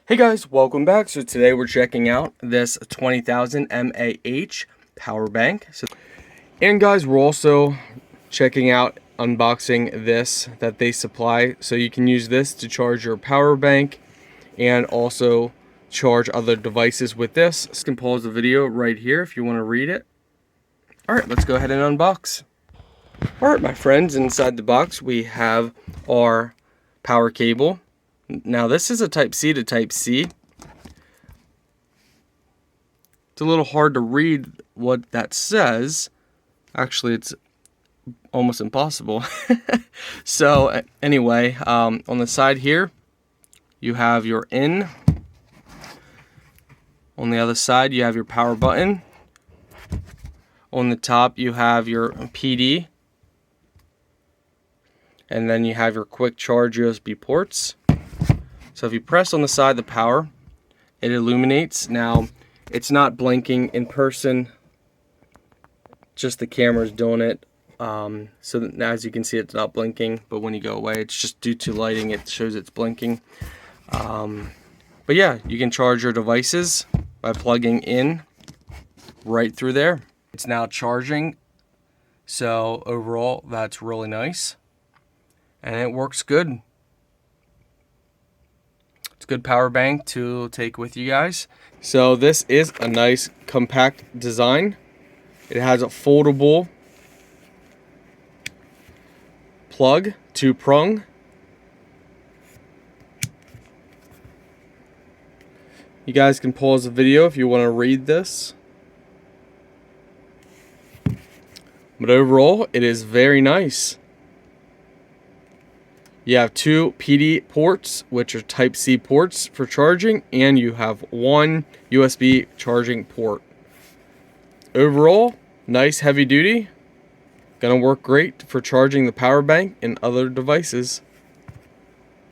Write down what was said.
Hey guys, welcome back. So today we're checking out this 20,000 mAh power bank. And guys, we're also checking out unboxing this that they supply. So you can use this to charge your power bank and also charge other devices with this. You can pause the video right here if you want to read it. All right, let's go ahead and unbox. All right, my friends, inside the box we have our power cable. Now this is a Type-C to Type-C. It's a little hard to read what that says. Actually, it's almost impossible. So anyway, on the side here, you have your in. On the other side, you have your power button. On the top, you have your PD. And then you have your quick charge USB ports. So if you press on the side, the power, it illuminates. Now, it's not blinking in person, just the camera's doing it. So that, as you can see, it's not blinking, but when you go away, it's just due to lighting, it shows it's blinking. But yeah, you can charge your devices by plugging in right through there. It's now charging, so overall, that's really nice. And it works good. Good power bank to take with you guys. So this is a nice compact design. It has a foldable plug, 2-prong. You guys can pause the video if you want to read this. But overall, it is very nice. You have 2 PD ports, which are Type-C ports for charging, and you have 1 USB charging port. Overall, nice heavy duty. Gonna work great for charging the power bank and other devices.